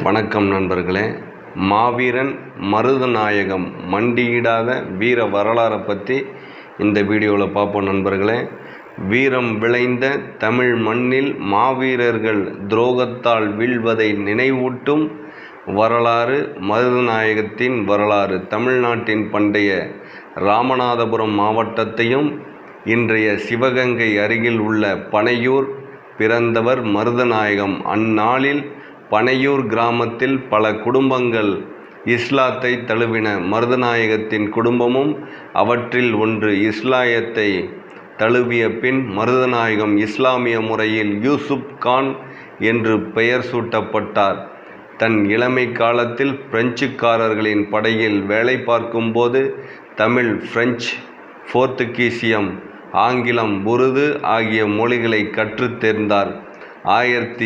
வணக்கம் நண்பர்களே. மாவீரன் மருதநாயகம் மண்டியிடாத வீர வரலாறை பற்றி இந்த வீடியோவில் பார்ப்போம் நண்பர்களே. வீரம் விளைந்த தமிழ் மண்ணில் மாவீரர்கள் துரோகத்தால் வீழ்வதை நினைவூட்டும் வரலாறு மருதநாயகத்தின் வரலாறு. தமிழ்நாட்டின் பண்டைய ராமநாதபுரம் மாவட்டத்தையும் இன்றைய சிவகங்கை அருகில் உள்ள பனையூர் பிறந்தவர் மருதநாயகம். அந்நாளில் பனையூர் கிராமத்தில் பல குடும்பங்கள் இஸ்லாத்தை தழுவின. மருதநாயகத்தின் குடும்பமும் அவற்றில் ஒன்று. இஸ்லாயத்தை தழுவிய பின் மருதநாயகம் இஸ்லாமிய முறையில் யூசுப் கான் என்று பெயர் சூட்டப்பட்டார். தன் இளமை காலத்தில் பிரெஞ்சுக்காரர்களின் படையில் வேலை பார்க்கும்போது தமிழ், பிரெஞ்சு, போர்த்துகீசியம், ஆங்கிலம், உருது ஆகிய மொழிகளை கற்றுத் தேர்ந்தார்.